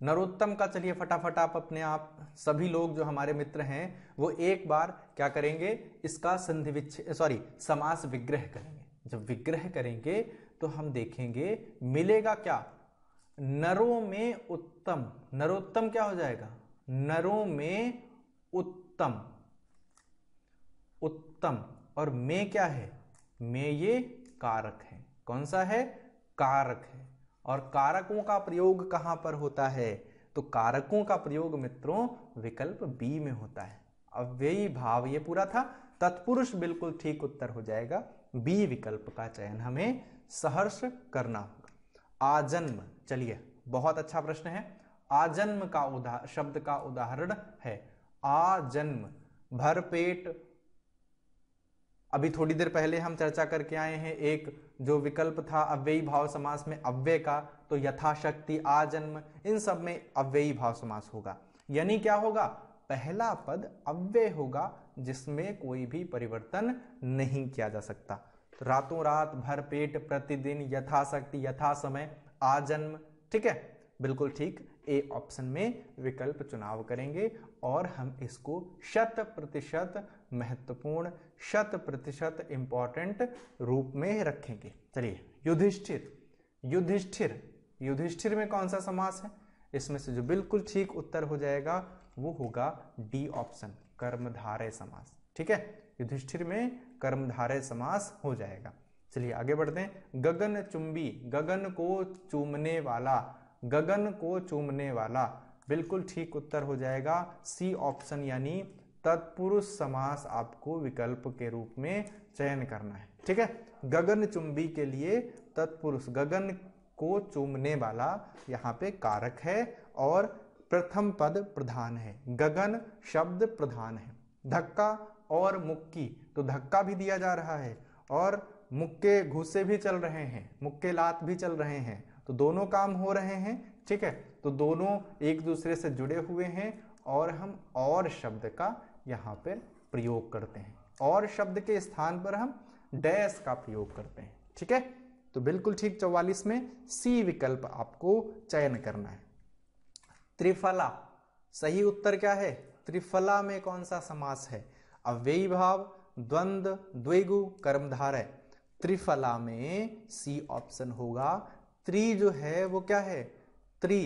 नरोत्तम का चलिए फटाफट आप अपने आप सभी लोग जो हमारे मित्र हैं वो एक बार क्या करेंगे, इसका संधि विच्छेद समास विग्रह करेंगे। जब विग्रह करेंगे तो हम देखेंगे मिलेगा क्या, नरों में उत्तम, नरोत्तम क्या हो जाएगा, नरों में उत्तम, उत्तम, और में क्या है, में ये कारक है, कौन सा है, कारक है। और कारकों का प्रयोग कहां पर होता है, तो कारकों का प्रयोग मित्रों विकल्प बी में होता है, अव्ययी भाव, ये पूरा था। तत्पुरुष बिल्कुल ठीक उत्तर हो जाएगा, बी विकल्प का चयन हमें सहर्ष करना होगा। आजन्म, चलिए बहुत अच्छा प्रश्न है। आजन्म का शब्द का उदाहरण है आजन्म, भरपेट। अभी थोड़ी देर पहले हम चर्चा करके आए हैं एक जो विकल्प था अव्ययी भाव समास में अव्यय का, तो यथाशक्ति, आजन्म, इन सब में अव्ययी भाव समास होगा। यानी क्या होगा, पहला पद अव्यय होगा जिसमें कोई भी परिवर्तन नहीं किया जा सकता। रातों रात, भरपेट, प्रतिदिन, यथाशक्ति, यथा समय, आजन्म। ठीक है, बिल्कुल ठीक, ए ऑप्शन में विकल्प चुनाव करेंगे और हम इसको 100% महत्वपूर्ण, 100% इंपॉर्टेंट रूप में रखेंगे। चलिए, युधिष्ठिर, युधिष्ठिर, युधिष्ठिर में कौन सा समास है, इसमें से जो बिल्कुल ठीक उत्तर हो जाएगा वो होगा डी ऑप्शन, कर्मधारय समास। ठीक है, युधिष्ठिर में कर्मधारय समास हो जाएगा। चलिए आगे बढ़ते हैं। गगन चुंबी, गगन को चूमने वाला, गगन को चूमने वाला, बिल्कुल ठीक उत्तर हो जाएगा सी ऑप्शन, यानी तत्पुरुष समास आपको विकल्प के रूप में चयन करना है। ठीक है, गगन चुंबी के लिए तत्पुरुष, गगन को चूमने वाला यहां पे कारक है और प्रथम पद प्रधान है, गगन शब्द प्रधान है। धक्का और मुक्की, तो धक्का भी दिया जा रहा है और मुक्के घुसे भी चल रहे हैं, मुक्के लात भी चल रहे हैं, तो दोनों काम हो रहे हैं। ठीक है, तो दोनों एक दूसरे से जुड़े हुए हैं और हम और शब्द का यहां पर प्रयोग करते हैं, और शब्द के स्थान पर हम डैश का प्रयोग करते हैं। ठीक है, तो बिल्कुल ठीक 44 में सी विकल्प आपको चयन करना है। त्रिफला, सही उत्तर क्या है, त्रिफला में कौन सा समास है, अव्ययी भाव, द्वंद्व, द्विगु, कर्मधारय। त्रिफला में सी ऑप्शन होगा। त्रि जो है वो क्या है, त्रि,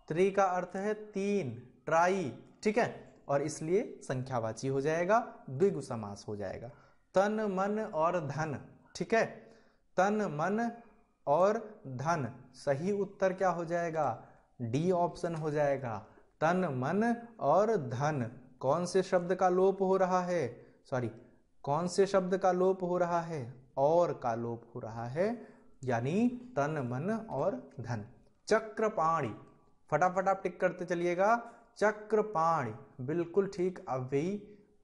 त्रि का अर्थ है तीन, ट्राई। ठीक है, और इसलिए संख्यावाची हो जाएगा, द्विगु समास हो जाएगा। तन मन और धन, ठीक है, तन मन और धन, सही उत्तर क्या हो जाएगा, डी ऑप्शन हो जाएगा। तन मन और धन, कौन से शब्द का लोप हो रहा है, कौन से शब्द का लोप हो रहा है, और का लोप हो रहा है, यानी तन मन और धन। चक्रपाणि, फटाफट आप टिक करते चलिएगा। चक्रपाणि बिल्कुल ठीक, अव्ययी,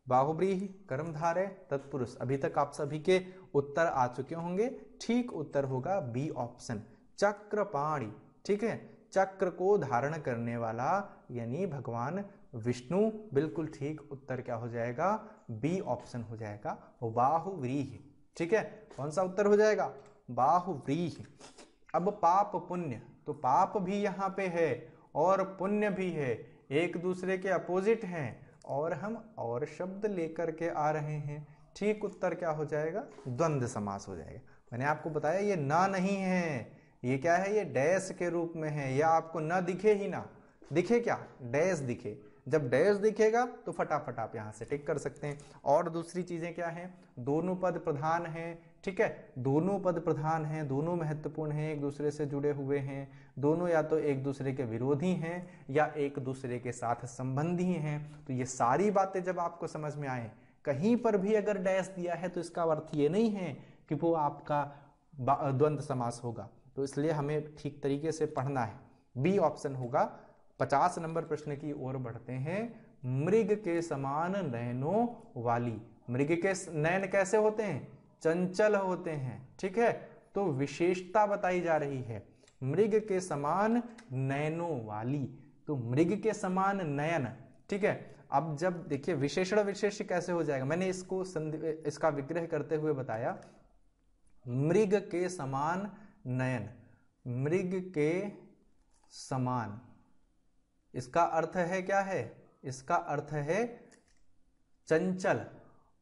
बाहुव्रीहि, कर्मधारय, तत्पुरुष। अभी तक आप सभी के उत्तर आ चुके होंगे, ठीक उत्तर होगा बी ऑप्शन, चक्रपाणि। ठीक है, चक्र को धारण करने वाला यानी भगवान विष्णु, बिल्कुल ठीक उत्तर क्या हो जाएगा, बी ऑप्शन हो जाएगा, बाहुव्रीहि। ठीक है, कौन सा उत्तर हो जाएगा, बाहुव्रीहि। अब पाप पुण्य, तो पाप भी यहां पे है और पुण्य भी है, एक दूसरे के अपोजिट हैं, और हम और शब्द लेकर के आ रहे हैं। ठीक उत्तर क्या हो जाएगा? द्वंद्व समास हो जाएगा। मैंने आपको बताया ये ना नहीं है, ये क्या है? ये डैश के रूप में है, या आपको ना दिखे ही ना, दिखे क्या? डैश दिखे। जब डैश दिखेगा तो फटाफट आप यहां से टिक कर सकते हैं। और दूसरी चीजें क्या हैं? दोनों पद प्रधान हैं, ठीक है, दोनों पद प्रधान हैं, दोनों महत्वपूर्ण हैं, एक दूसरे से जुड़े हुए हैं, दोनों या तो एक दूसरे के विरोधी हैं या एक दूसरे के साथ संबंधी हैं। तो ये सारी बातें जब आपको समझ में आए, कहीं पर भी अगर डैश दिया है तो इसका अर्थ ये नहीं है कि वो आपका द्वंद्व समास होगा। तो इसलिए हमें ठीक तरीके से पढ़ना है। बी ऑप्शन होगा। 50 नंबर प्रश्न की ओर बढ़ते हैं। मृग के समान नयनों वाली। मृग के नयन कैसे होते हैं? चंचल होते हैं, ठीक है। तो विशेषता बताई जा रही है, मृग के समान नयनों वाली। तो मृग के समान नयन, ठीक है। अब जब देखिए विशेषण विशेष्य कैसे हो जाएगा, मैंने इसका विग्रह करते हुए बताया। मृग के समान नयन, मृग के समान, इसका अर्थ है क्या है? इसका अर्थ है चंचल,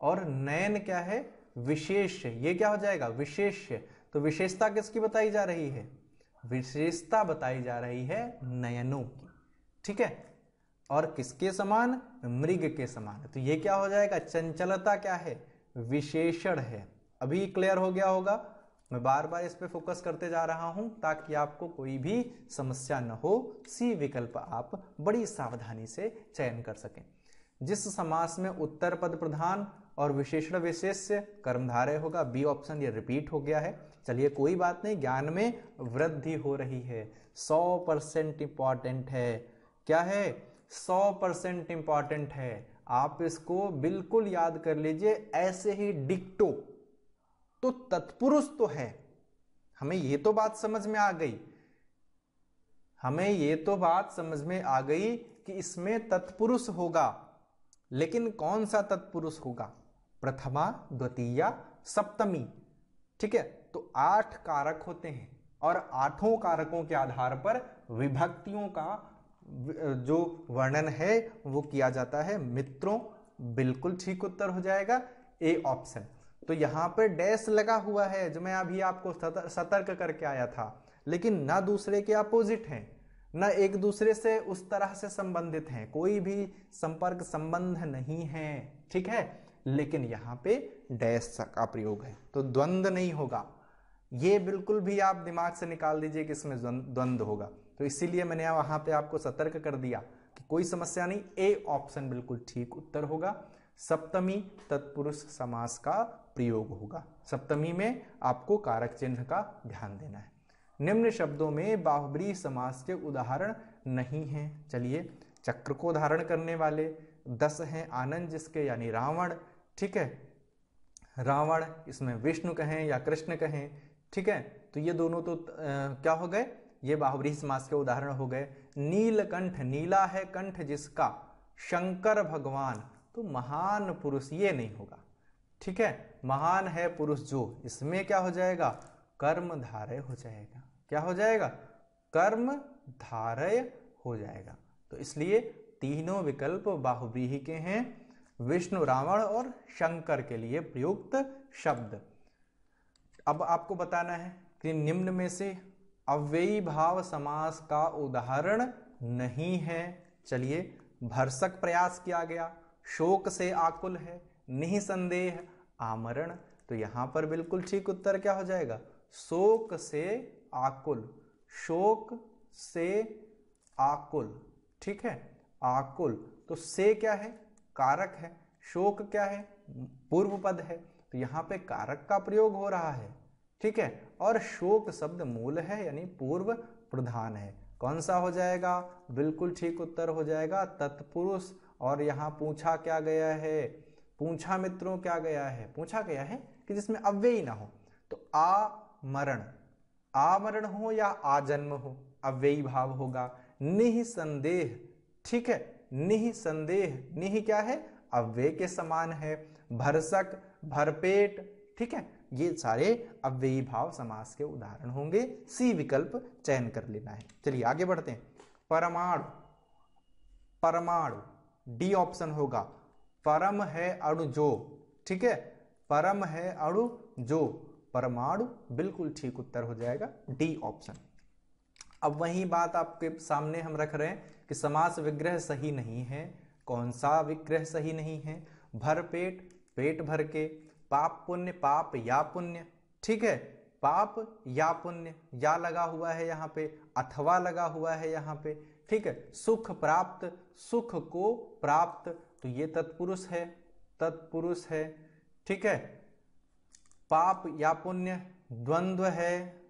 और नयन क्या है? विशेष। ये क्या हो जाएगा? विशेष। तो विशेषता किसकी बताई जा रही है? विशेषता बताई जा रही है नयनों की, ठीक है। और किसके समान? मृग के समान। तो ये क्या हो जाएगा? चंचलता क्या है? विशेषण है। अभी क्लियर हो गया होगा। मैं बार बार इस पे फोकस करते जा रहा हूं ताकि आपको कोई भी समस्या न हो। सी विकल्प आप बड़ी सावधानी से चयन कर सकें। जिस समास में उत्तर पद प्रधान और विशेषण विशेष्य कर्मधारय होगा, बी ऑप्शन ये रिपीट हो गया है। चलिए कोई बात नहीं, ज्ञान में वृद्धि हो रही है। 100% इंपॉर्टेंट है। क्या है? 100% इंपॉर्टेंट है। आप इसको बिल्कुल याद कर लीजिए। ऐसे ही डिक्टो। तो तत्पुरुष तो है, हमें ये तो बात समझ में आ गई, हमें ये तो बात समझ में आ गई कि इसमें तत्पुरुष होगा। लेकिन कौन सा तत्पुरुष होगा? प्रथमा, द्वितीया, सप्तमी, ठीक है। तो 8 कारक होते हैं और 8 कारकों के आधार पर विभक्तियों का जो वर्णन है वो किया जाता है। मित्रों बिल्कुल ठीक उत्तर हो जाएगा ए ऑप्शन। तो यहां पर डैश लगा हुआ है जो मैं अभी आपको सतर्क करके आया था, लेकिन ना दूसरे के अपोजिट हैं, ना एक दूसरे से उस तरह से संबंधित हैं, कोई भी संपर्क संबंध नहीं है, ठीक है। लेकिन यहां पे डैश का प्रयोग है, तो द्वंद्व नहीं होगा। ये बिल्कुल भी आप दिमाग से निकाल दीजिए कि इसमें द्वंद्व होगा। तो इसीलिए मैंने वहां पे आपको सतर्क कर दिया कि कोई समस्या नहीं, ए ऑप्शन बिल्कुल ठीक उत्तर होगा। सप्तमी तत्पुरुष समास का प्रयोग होगा। सप्तमी में आपको कारक चिन्ह का ध्यान देना है। निम्न शब्दों में बाहुव्रीहि समास के उदाहरण नहीं हैं। चलिए, चक्र को धारण करने वाले 10 हैं आनंद जिसके, यानी रावण, ठीक है। रावण, इसमें विष्णु कहें या कृष्ण कहें, ठीक है। तो ये दोनों तो क्या हो गए? ये बाहुव्रीहि समास के उदाहरण हो गए। नीलकंठ, नीला है कंठ जिसका, शंकर भगवान, तो महान पुरुष, ये नहीं होगा, ठीक है। महान है पुरुष जो, इसमें क्या हो जाएगा? कर्मधारय हो जाएगा। क्या हो जाएगा? कर्मधारय हो जाएगा। तो इसलिए तीनों विकल्प बाहुव्रीहि के हैं, विष्णु, रावण और शंकर के लिए प्रयुक्त शब्द। अब आपको बताना है कि निम्न में से अव्ययी भाव समास का उदाहरण नहीं है। चलिए, भरसक प्रयास किया गया, शोक से आकुल है, निसंदेह, आमरण। तो यहां पर बिल्कुल ठीक उत्तर क्या हो जाएगा? शोक से आकुल, शोक से आकुल, ठीक है। आकुल, तो से क्या है? कारक है। शोक क्या है? पूर्व पद है। तो यहां पे कारक का प्रयोग हो रहा है, ठीक है। और शोक शब्द मूल है, यानी पूर्व प्रधान है। कौन सा हो जाएगा? बिल्कुल ठीक उत्तर हो जाएगा तत्पुरुष। और यहां पूछा क्या गया है? पूछा मित्रों क्या गया है? पूछा गया है कि जिसमें अव्ययी ना हो। तो आमरण, आमरण हो या आजन्म हो, अव्ययी भाव होगा। निसंदेह, ठीक है। निसंदेह, निह क्या है? अव्यय के समान है। भरसक, भरपेट, ठीक है। ये सारे अव्ययी भाव समास के उदाहरण होंगे। सी विकल्प चयन कर लेना है। चलिए आगे बढ़ते हैं। परमाणु, परमाणु डी ऑप्शन होगा। परम है अणु जो, ठीक है, परम है अणु जो, परमाणु बिल्कुल ठीक उत्तर हो जाएगा डी ऑप्शन। अब वही बात आपके सामने हम रख रहे हैं कि समास विग्रह सही नहीं है। कौन सा विग्रह सही नहीं है? भरपेट, पेट भर के, पाप पुण्य, पाप या पुण्य, ठीक है, पाप या पुण्य, या लगा हुआ है यहाँ पे, अथवा लगा हुआ है यहाँ पे, ठीक है, सुख प्राप्त, सुख को प्राप्त, तो ये तत्पुरुष है, तत्पुरुष है, ठीक है, पाप या पुण्य द्वंद्व है,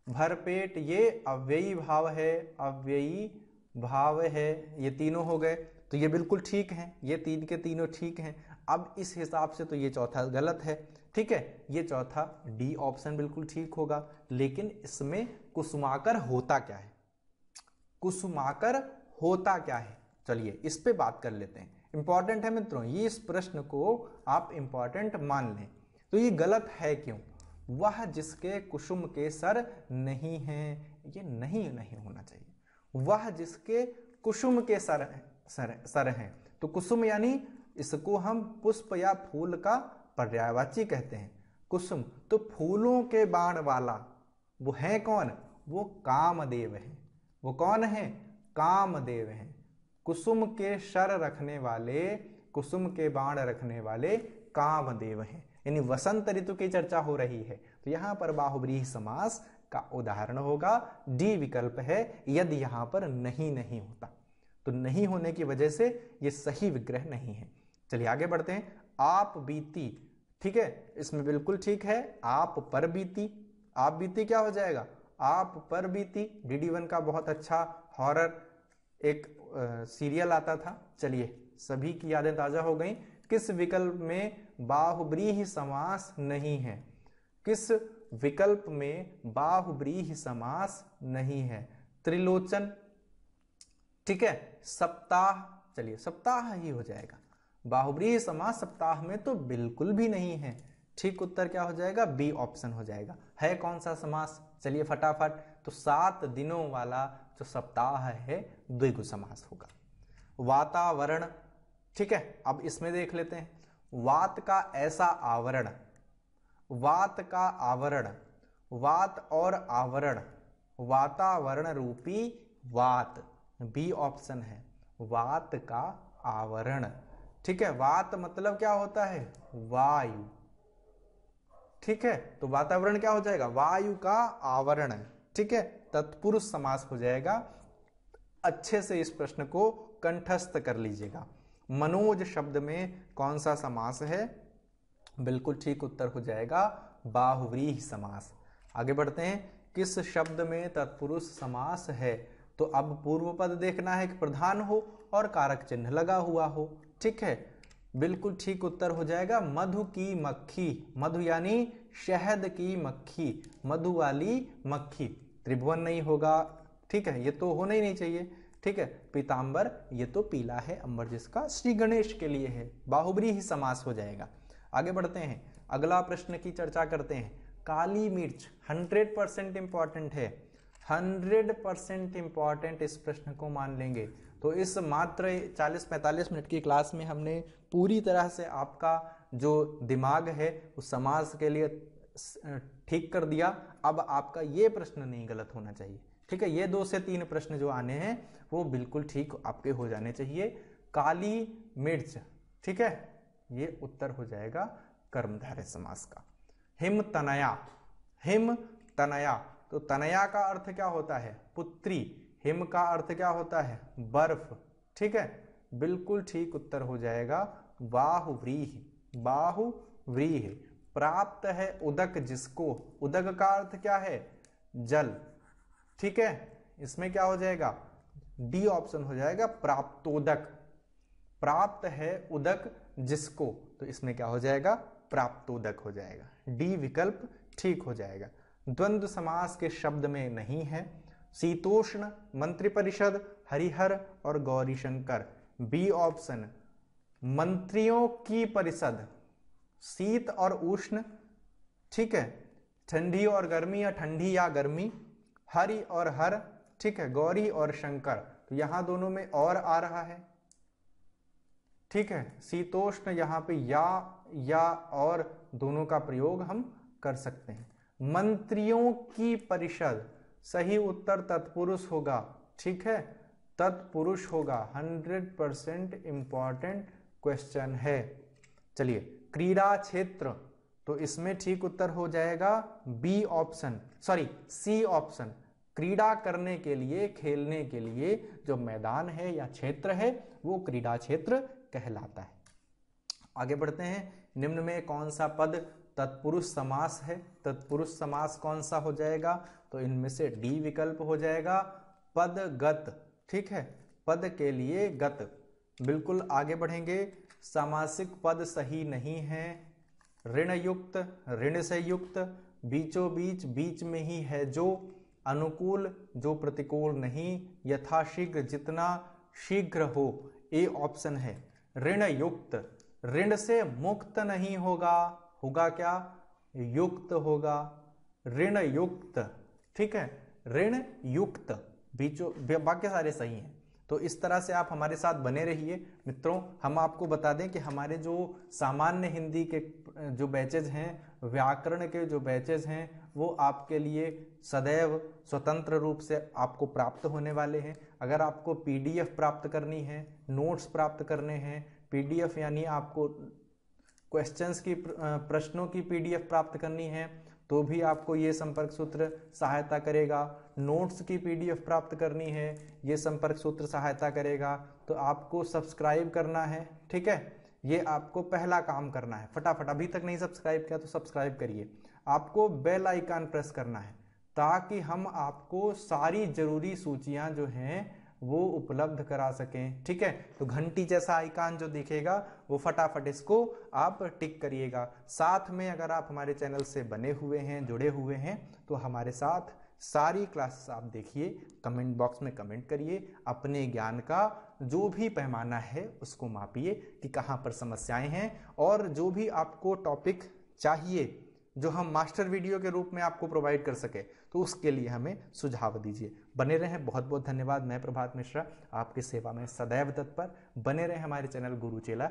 भरपेट ये अव्ययी भाव है, अव्ययी भाव है, ये तीनों हो गए, तो ये बिल्कुल ठीक हैं, ये तीन के तीनों ठीक हैं। अब इस हिसाब से तो ये चौथा गलत है, ठीक है, ये चौथा डी ऑप्शन बिल्कुल ठीक होगा। लेकिन इसमें कुसुमाकर होता क्या है? कुसुमाकर होता क्या है? चलिए इस पे बात कर लेते हैं, इंपॉर्टेंट है मित्रों, ये इस प्रश्न को आप इंपॉर्टेंट मान लें। तो ये गलत है क्यों? वह जिसके कुसुम के सर नहीं हैं, ये नहीं होना चाहिए। वह जिसके कुसुम के सर हैं, तो कुसुम यानी इसको हम पुष्प या फूल का पर्यायवाची कहते हैं। कुसुम तो फूलों के बाण वाला, वो है कौन? वो कामदेव है। वो कौन है? कामदेव है। कुसुम के सर रखने वाले, कुसुम के बाण रखने वाले कामदेव हैं। यानी वसंत ऋतु की चर्चा हो रही है, तो यहां पर बाहुव्रीहि समास का उदाहरण होगा, डी विकल्प है। यदि यहां पर नहीं होता, तो नहीं होने की वजह से ये सही विग्रह नहीं है। चलिए आगे बढ़ते हैं। आप बीती, ठीक है, इसमें बिल्कुल ठीक है, आप पर बीती, आप बीती क्या हो जाएगा? आप पर बीती। DD1 का बहुत अच्छा हॉरर एक सीरियल आता था। चलिए सभी की यादें ताजा हो गई। किस विकल्प में बाहुव्रीहि समास नहीं है? किस विकल्प में बाहुव्रीहि समास नहीं है? त्रिलोचन, ठीक है, सप्ताह, चलिए सप्ताह ही हो जाएगा। बाहुव्रीहि समास सप्ताह में तो बिल्कुल भी नहीं है। ठीक उत्तर क्या हो जाएगा? बी ऑप्शन हो जाएगा। है कौन सा समास? चलिए फटाफट, तो 7 दिनों वाला जो सप्ताह है द्विगु समास होगा। वातावरण, ठीक है, अब इसमें देख लेते हैं। वात का ऐसा आवरण, वात का आवरण, वात और आवरण, वातावरण रूपी वात, बी ऑप्शन है, वात का आवरण, ठीक है। वात मतलब क्या होता है? वायु, ठीक है, तो वातावरण क्या हो जाएगा? वायु का आवरण, ठीक है, तत्पुरुष समास हो जाएगा। अच्छे से इस प्रश्न को कंठस्थ कर लीजिएगा। मनोज शब्द में कौन सा समास है? बिल्कुल ठीक उत्तर हो जाएगा बाहुव्रीहि समास। आगे बढ़ते हैं। किस शब्द में तत्पुरुष समास है? तो अब पूर्व पद देखना है कि प्रधान हो और कारक चिन्ह लगा हुआ हो, ठीक है, बिल्कुल ठीक उत्तर हो जाएगा मधु की मक्खी। मधु यानी शहद की मक्खी, मधु वाली मक्खी। त्रिभुवन नहीं होगा, ठीक है, ये तो होना ही नहीं चाहिए, ठीक है। पीतांबर, ये तो पीला है अंबर जिसका, श्री गणेश के लिए है, बाहुव्रीहि समास हो जाएगा। आगे बढ़ते हैं, अगला प्रश्न की चर्चा करते हैं। काली मिर्च 100% इंपॉर्टेंट है, 100% इंपॉर्टेंट, इस प्रश्न को मान लेंगे तो इस मात्र 40-45 मिनट की क्लास में हमने पूरी तरह से आपका जो दिमाग है उस समास के लिए ठीक कर दिया। अब आपका ये प्रश्न नहीं गलत होना चाहिए, ठीक है, ये 2 से 3 प्रश्न जो आने हैं वो बिल्कुल ठीक आपके हो जाने चाहिए। काली मिर्च, ठीक है, ये उत्तर हो जाएगा कर्मधारय समास का। हिम तनया, हिम तनया, तो तनया का अर्थ क्या होता है? पुत्री। हिम का अर्थ क्या होता है? बर्फ, ठीक है, बिल्कुल ठीक उत्तर हो जाएगा बाहुव्रीहि, बाहुव्रीहि। प्राप्त है उदक जिसको, उदक का अर्थ क्या है? जल, ठीक है, इसमें क्या हो जाएगा? डी ऑप्शन हो जाएगा प्राप्तोदक। प्राप्त है उदक जिसको, तो इसमें क्या हो जाएगा? प्राप्तोदक हो जाएगा, डी विकल्प ठीक हो जाएगा। द्वंद्व समास के शब्द में नहीं है। शीतोष्ण, मंत्रिपरिषद, हरिहर और गौरीशंकर, बी ऑप्शन मंत्रियों की परिषद, शीत और उष्ण, ठीक है, ठंडी और गर्मी या ठंडी या गर्मी, हरि और हर, ठीक है, गौरी और शंकर, तो यहां दोनों में और आ रहा है, ठीक है। शीतोष्ण यहाँ पे या और दोनों का प्रयोग हम कर सकते हैं। मंत्रियों की परिषद, सही उत्तर तत्पुरुष होगा, ठीक है, तत्पुरुष होगा, 100% इंपॉर्टेंट क्वेश्चन है। चलिए, क्रीड़ा क्षेत्र, तो इसमें ठीक उत्तर हो जाएगा B option, sorry C option. क्रीड़ा करने के लिए, खेलने के लिए जो मैदान है या क्षेत्र है वो क्रीड़ा क्षेत्र कहलाता है। आगे बढ़ते हैं। निम्न में कौन सा पद तत्पुरुष समास है? तत्पुरुष समास कौन सा हो जाएगा? तो इनमें से डी विकल्प हो जाएगा, पदगत, ठीक है, पद के लिए गत। बिल्कुल आगे बढ़ेंगे। सामासिक पद सही नहीं है, ऋण युक्त, ऋण से युक्त, बीचों बीच, बीच में ही है जो, अनुकूल जो प्रतिकूल नहीं, यथाशीघ्र जितना शीघ्र हो, ए ऑप्शन है। ऋण युक्त, ऋण से मुक्त नहीं होगा, होगा क्या? युक्त होगा, ऋण युक्त, ठीक है, ऋण युक्त, बीचों, बाकी सारे सही हैं। तो इस तरह से आप हमारे साथ बने रहिए मित्रों। हम आपको बता दें कि हमारे जो सामान्य हिंदी के जो बैचेज हैं, व्याकरण के जो बैचेज हैं, वो आपके लिए सदैव स्वतंत्र रूप से आपको प्राप्त होने वाले हैं। अगर आपको पीडीएफ प्राप्त करनी है, नोट्स प्राप्त करने हैं, पीडीएफ यानी आपको क्वेश्चंस की, प्रश्नों की पीडीएफ प्राप्त करनी है, तो भी आपको ये संपर्क सूत्र सहायता करेगा। नोट्स की पीडीएफ प्राप्त करनी है, ये संपर्क सूत्र सहायता करेगा। तो आपको सब्सक्राइब करना है, ठीक है, ये आपको पहला काम करना है। फटाफट, अभी तक नहीं सब्सक्राइब किया तो सब्सक्राइब करिए। आपको बेल आइकन प्रेस करना है ताकि हम आपको सारी जरूरी सूचियां जो हैं वो उपलब्ध करा सकें, ठीक है। तो घंटी जैसा आइकन जो दिखेगा वो फटाफट इसको आप टिक करिएगा। साथ में अगर आप हमारे चैनल से बने हुए हैं, जुड़े हुए हैं, तो हमारे साथ सारी क्लासेस आप देखिए, कमेंट बॉक्स में कमेंट करिए, अपने ज्ञान का जो भी पैमाना है उसको मापिए कि कहाँ पर समस्याएं हैं, और जो भी आपको टॉपिक चाहिए जो हम मास्टर वीडियो के रूप में आपको प्रोवाइड कर सके, तो उसके लिए हमें सुझाव दीजिए। बने रहें, बहुत बहुत धन्यवाद। मैं प्रभात मिश्रा आपकी सेवा में सदैव तत्पर। बने रहें हमारे चैनल गुरु चेला